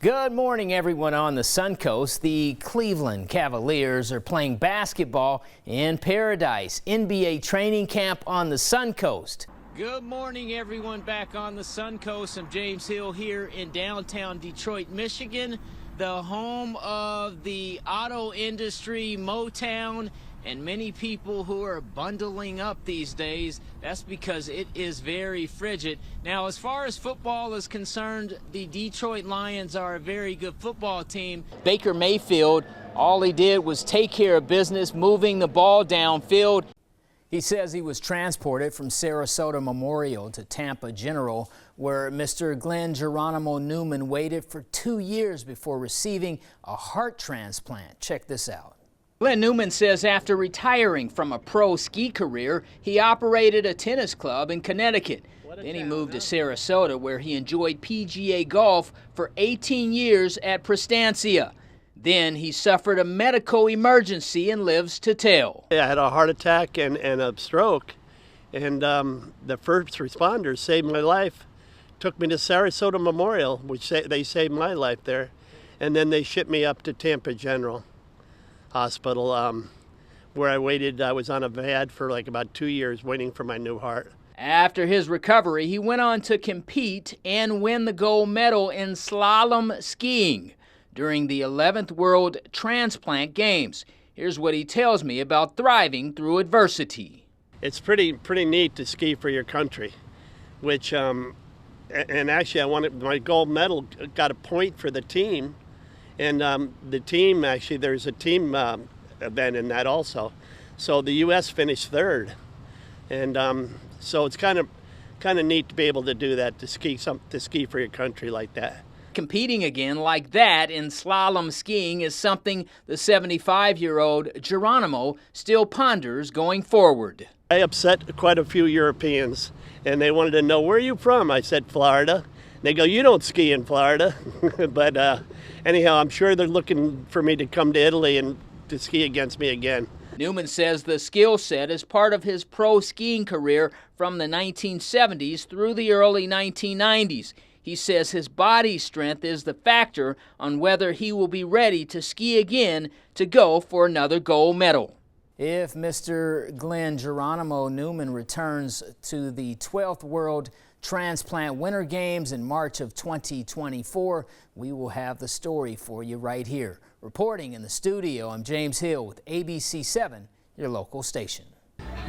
Good morning, everyone on the Suncoast. The Cleveland Cavaliers are playing basketball in Paradise. NBA training camp on the Suncoast. Good morning, everyone back on the Suncoast. I'm James Hill here in downtown Detroit, Michigan, the home of the auto industry, Motown, and many people who are bundling up these days. That's because it is very frigid. Now, as far as football is concerned, the Detroit Lions are a very good football team. Baker Mayfield, all he did was take care of business, moving the ball downfield. He says he was transported from Sarasota Memorial to Tampa General, where Mr. Glenn Geronimo Newman waited for 2 years before receiving a heart transplant. Check this out. Glenn Newman says after retiring from a pro ski career, he operated a tennis club in Connecticut. Then he moved to Sarasota, where he enjoyed PGA golf for 18 years at Prestancia. Then he suffered a medical emergency and lives to tell. I had a heart attack and a stroke, and the first responders saved my life. Took me to Sarasota Memorial, which they saved my life there, and then they shipped me up to Tampa General Hospital, where I waited. I was on a VAD for like about 2 years waiting for my new heart. After his recovery, he went on to compete and win the gold medal in slalom skiing during the 11th World Transplant Games. Here's what he tells me about thriving through adversity. It's pretty neat to ski for your country, which, and actually I wanted my gold medal, got a point for the team. And the team, actually, there's a team event in that also. So the U.S. finished third. And so it's kind of neat to be able to do that, to ski for your country like that. Competing again like that in slalom skiing is something the 75-year-old Geronimo still ponders going forward. I upset quite a few Europeans, and they wanted to know, where are you from? I said, Florida. They go, you don't ski in Florida. But anyhow, I'm sure they're looking for me to come to Italy and to ski against me again. Newman says the skill set is part of his pro skiing career from the 1970s through the early 1990s. He says his body strength is the factor on whether he will be ready to ski again to go for another gold medal. If Mr. Glenn Geronimo Newman returns to the 12th World Transplant Winter Games in March of 2024, we will have the story for you right here. Reporting in the studio, I'm James Hill with ABC7, your local station.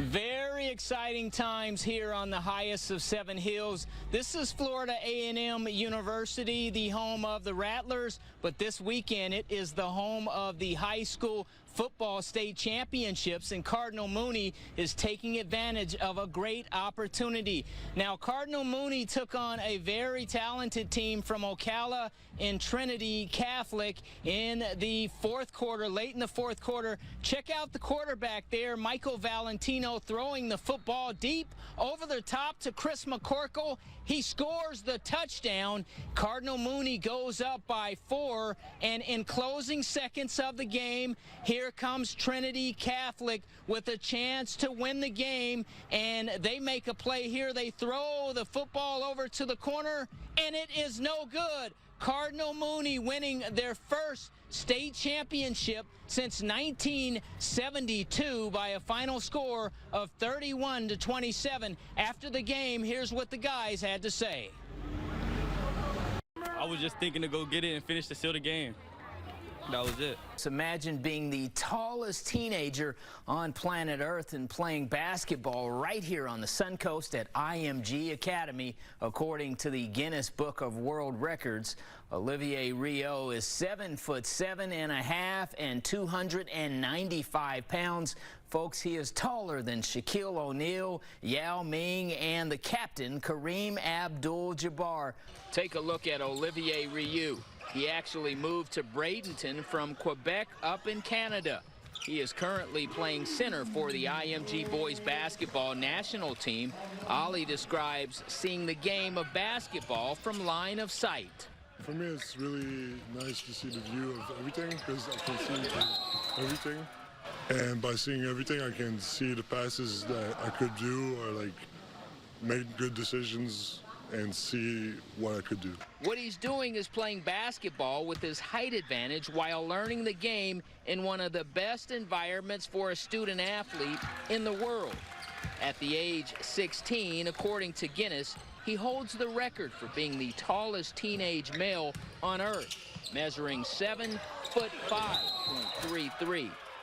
Very exciting times here on the highest of 7 hills. This is Florida A&M University, the home of the Rattlers, but this weekend it is the home of the high school football state championships, and Cardinal Mooney is taking advantage of a great opportunity. Now, Cardinal Mooney took on a very talented team from Ocala in Trinity Catholic in the fourth quarter, late in the fourth quarter. Check out the quarterback there, Michael Valentino, throwing the football deep over the top to Chris McCorkle. He scores the touchdown. Cardinal Mooney goes up by 4, and in closing seconds of the game, here comes Trinity Catholic with a chance to win the game, and they make a play here. They throw the football over to the corner, and it is no good. Cardinal Mooney winning their first state championship since 1972 by a final score of 31-27. After the game, here's what the guys had to say. I was just thinking to go get it and finish to seal the game. That was it. So imagine being the tallest teenager on planet Earth and playing basketball right here on the Suncoast at IMG Academy. According to the Guinness Book of World Records, Olivier Rio is 7'7.5" and 295 pounds. Folks, he is taller than Shaquille O'Neal, Yao Ming, and the captain, Kareem Abdul-Jabbar. Take a look at Olivier Rio. He actually moved to Bradenton from Quebec up in Canada. He is currently playing center for the IMG boys basketball national team. Ollie describes seeing the game of basketball from line of sight. For me, it's really nice to see the view of everything because I can see everything. And by seeing everything, I can see the passes that I could do or like make good decisions and see what I could do. What he's doing is playing basketball with his height advantage while learning the game in one of the best environments for a student athlete in the world. At the age 16, according to Guinness, he holds the record for being the tallest teenage male on earth, measuring 7'5",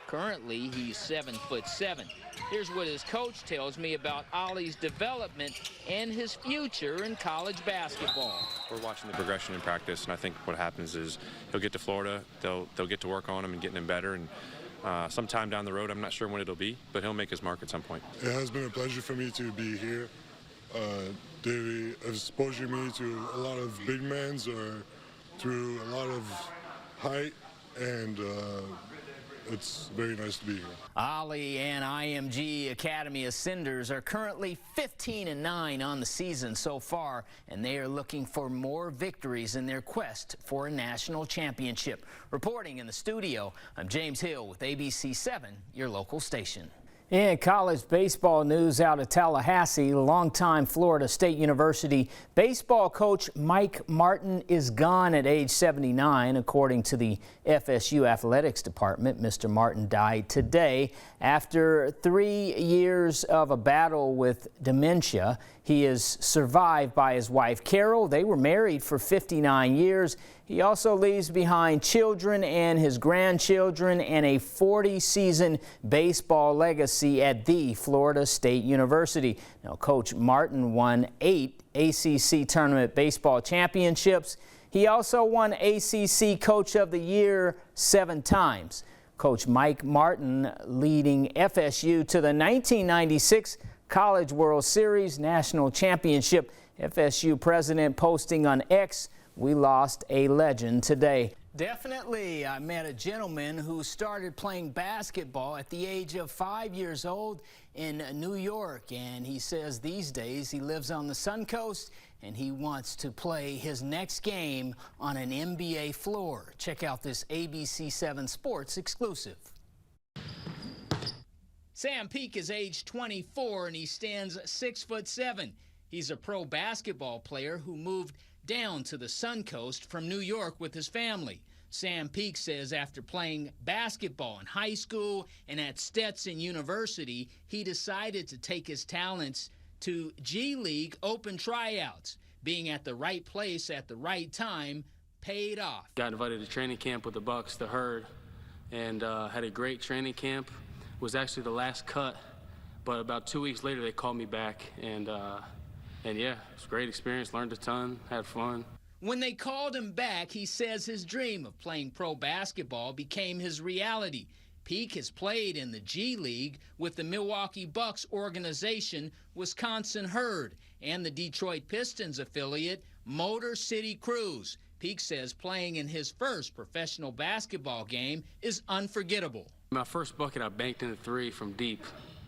Currently, he's 7'7". Here's what his coach tells me about Ollie's development and his future in college basketball. We're watching the progression in practice, and I think what happens is he'll get to Florida, they'll get to work on him and getting him better, and sometime down the road, I'm not sure when it'll be, but he'll make his mark at some point. It has been a pleasure for me to be here. They exposure me to a lot of big men or through a lot of height, and it's very nice to be here. Ollie and IMG Academy Ascenders are currently 15-9 on the season so far, and they are looking for more victories in their quest for a national championship. Reporting in the studio, I'm James Hill with ABC7, your local station. In college baseball news out of Tallahassee, longtime Florida State University baseball coach Mike Martin is gone at age 79. According to the FSU Athletics Department, Mr. Martin died today after 3 years of a battle with dementia. He is survived by his wife, Carol. They were married for 59 years. He also leaves behind children and his grandchildren and a 40-season baseball legacy at the Florida State University. Now, Coach Martin won 8 ACC tournament baseball championships. He also won ACC Coach of the Year 7 times. Coach Mike Martin leading FSU to the 1996 College World Series National Championship. FSU president posting on X, "We lost a legend today." Definitely, I met a gentleman who started playing basketball at the age of 5 years old in New York, and he says these days he lives on the Sun Coast and he wants to play his next game on an NBA floor. Check out this ABC7 Sports exclusive. Sam Peak is age 24 and he stands 6'7". He's a pro basketball player who moved down to the Sun Coast from New York with his family. Sam Peak says after playing basketball in high school and at Stetson University, he decided to take his talents to G League open tryouts. Being at the right place at the right time paid off. Got invited to training camp with the Bucks, the Herd, and had a great training camp. Was actually the last cut, but about 2 weeks later they called me back, and yeah, it was a great experience, learned a ton, had fun. When they called him back, he says his dream of playing pro basketball became his reality. Peak has played in the G League with the Milwaukee Bucks organization, Wisconsin Herd, and the Detroit Pistons affiliate, Motor City Cruise. Peak says playing in his first professional basketball game is unforgettable. My first bucket, I banked in a 3 from deep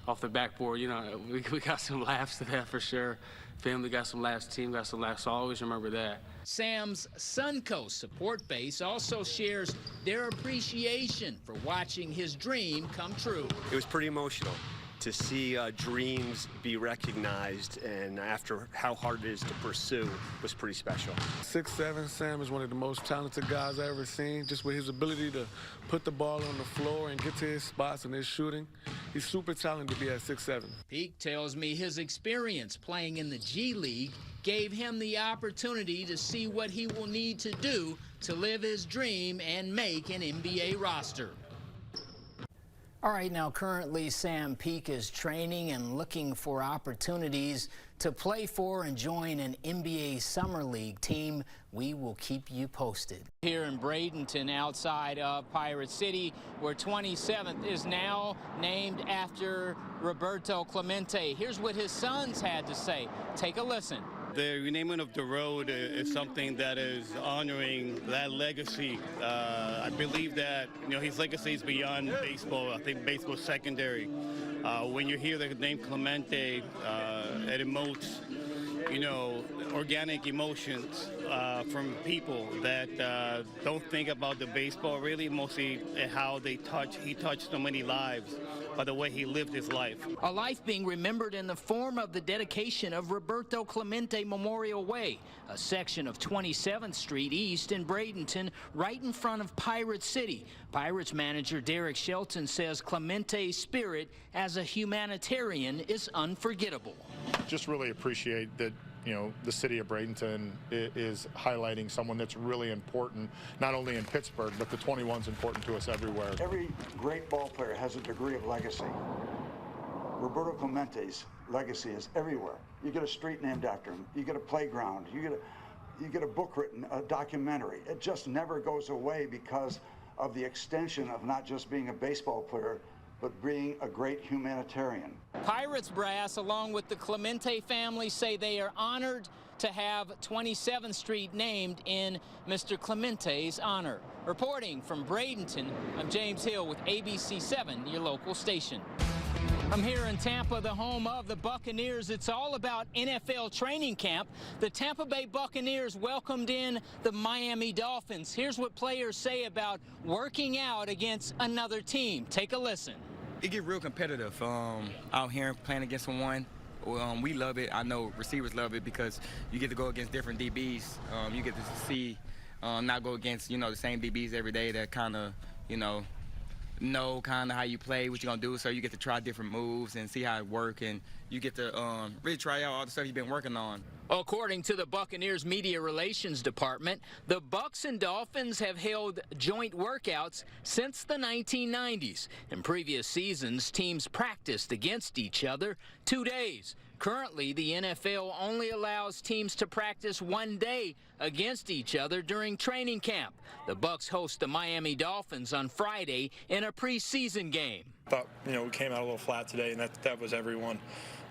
off the backboard. You know, we got some laughs to that for sure. Family got some laughs, team got some laughs, so I always remember that. Sam's Suncoast support base also shares their appreciation for watching his dream come true. It was pretty emotional to see dreams be recognized, and after how hard it is to pursue was pretty special. 6'7", Sam is one of the most talented guys I've ever seen, just with his ability to put the ball on the floor and get to his spots and his shooting. He's super talented to be at 6'7". Peak tells me his experience playing in the G League gave him the opportunity to see what he will need to do to live his dream and make an NBA roster. All right, now currently Sam Peak is training and looking for opportunities to play for and join an NBA Summer League team. We will keep you posted. Here in Bradenton, outside of Pirate City, where 27th is now named after Roberto Clemente. Here's what his sons had to say. Take a listen. The renaming of the road is something that is honoring that legacy. I believe that his legacy is beyond baseball. I think baseball is secondary. When you hear the name Clemente, it emotes organic emotions from people that don't think about the baseball really, mostly how he touched so many lives by the way he lived his life. A life being remembered in the form of the dedication of Roberto Clemente Memorial Way, a section of 27th Street East in Bradenton, right in front of Pirate City. Pirates manager Derek Shelton says Clemente's spirit as a humanitarian is unforgettable. Just really appreciate that, you know, the city of Bradenton is highlighting someone that's really important, not only in Pittsburgh, but the 21's important to us everywhere. Every great ball player has a degree of legacy. Roberto Clemente's legacy is everywhere. You get a street named after him, you get a playground, you get a book written, a documentary. It just never goes away because of the extension of not just being a baseball player, but being a great humanitarian. Pirates brass, along with the Clemente family, say they are honored to have 27th Street named in Mr. Clemente's honor. Reporting from Bradenton, I'm James Hill with ABC7, your local station. I'm here in Tampa, the home of the Buccaneers. It's all about NFL training camp. The Tampa Bay Buccaneers welcomed in the Miami Dolphins. Here's what players say about working out against another team. Take a listen. It get real competitive out here playing against someone. We love it. I know receivers love it because you get to go against different DBs. You get to see, not go against, you know, the same DBs every day that kind of, you know kind of how you play, what you're going to do. So you get to try different moves and see how it works. And you get to really try out all the stuff you've been working on. According to the Buccaneers Media Relations Department, the Bucs and Dolphins have held joint workouts since the 1990s. In previous seasons, teams practiced against each other 2 days. Currently, the NFL only allows teams to practice 1 day against each other during training camp. The Bucs host the Miami Dolphins on Friday in a preseason game. I thought, you know, we came out a little flat today, and that was everyone.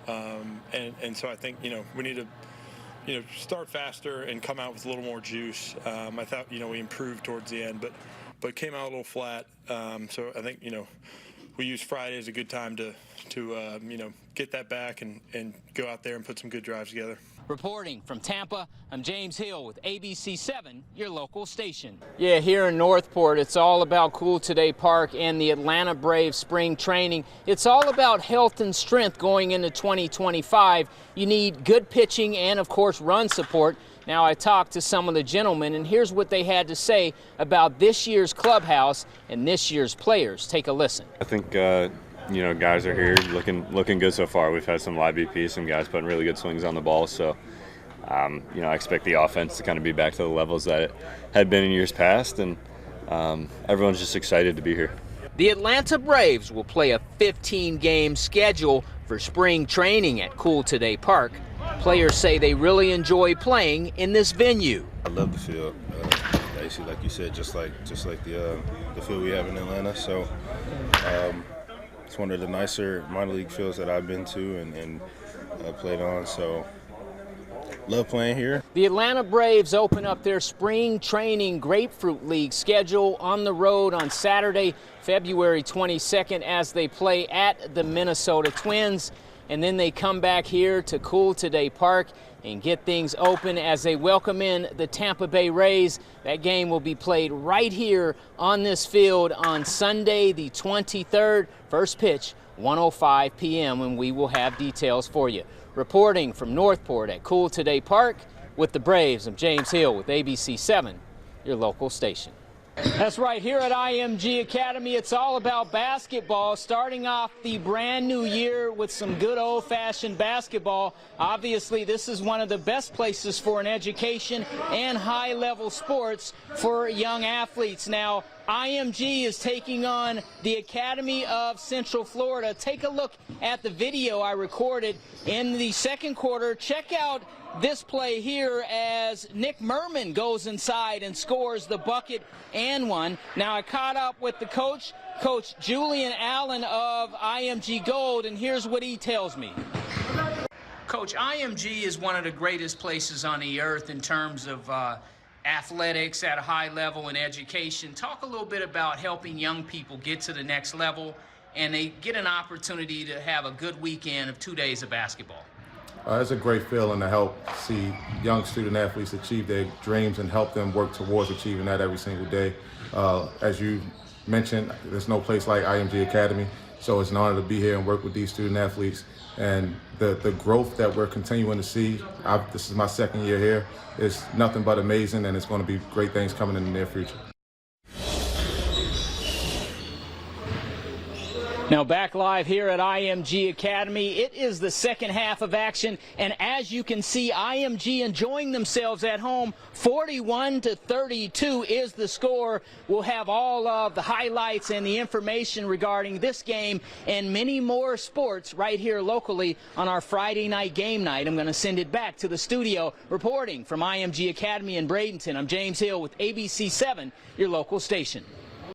And so I think, you know, we need to, you know, start faster and come out with a little more juice. I thought, you know, we improved towards the end, but came out a little flat. So I think, you know, we use Friday as a good time to you know, get that back and go out there and put some good drives together. Reporting from Tampa, I'm James Hill with ABC7, your local station. Yeah, here in Northport, it's all about Cool Today Park and the Atlanta Braves spring training. It's all about health and strength going into 2025. You need good pitching and, of course, run support. Now, I talked to some of the gentlemen, and here's what they had to say about this year's clubhouse and this year's players. Take a listen. I think, you know, guys are here looking good so far. We've had some live BP, some guys putting really good swings on the ball. So, you know, I expect the offense to kind of be back to the levels that it had been in years past, and everyone's just excited to be here. The Atlanta Braves will play a 15-game schedule for spring training at Cool Today Park. Players say they really enjoy playing in this venue. I love the field. Basically, like you said, just like the field we have in Atlanta. So it's one of the nicer minor league fields that I've been to and played on. So love playing here. The Atlanta Braves open up their spring training Grapefruit League schedule on the road on Saturday, February 22nd, as they play at the Minnesota Twins. And then they come back here to Cool Today Park and get things open as they welcome in the Tampa Bay Rays. That game will be played right here on this field on Sunday the 23rd. First pitch, 1:05 p.m., and we will have details for you. Reporting from Northport at Cool Today Park with the Braves, I'm James Hill with ABC7, your local station. That's right, here at IMG Academy, it's all about basketball, starting off the brand new year with some good old-fashioned basketball. Obviously, this is one of the best places for an education and high-level sports for young athletes. Now, IMG is taking on the Academy of Central Florida. Take a look at the video I recorded in the second quarter. Check out this play here as Nick Merman goes inside and scores the bucket and one. Now I caught up with the coach, Coach Julian Allen of IMG Gold, and here's what he tells me. Coach, IMG is one of the greatest places on the earth in terms of athletics at a high level and education. Talk a little bit about helping young people get to the next level and they get an opportunity to have a good weekend of 2 days of basketball. it's a great feeling to help see young student athletes achieve their dreams and help them work towards achieving that every single day. As you mentioned, there's no place like IMG Academy, so it's an honor to be here and work with these student athletes. And the growth that we're continuing to see, this is my second year here, is nothing but amazing, and it's going to be great things coming in the near future. Now back live here at IMG Academy. It is the second half of action, and as you can see, IMG enjoying themselves at home. 41-32 is the score. We'll have all of the highlights and the information regarding this game and many more sports right here locally on our Friday night game night. I'm going to send it back to the studio. Reporting from IMG Academy in Bradenton, I'm James Hill with ABC7, your local station.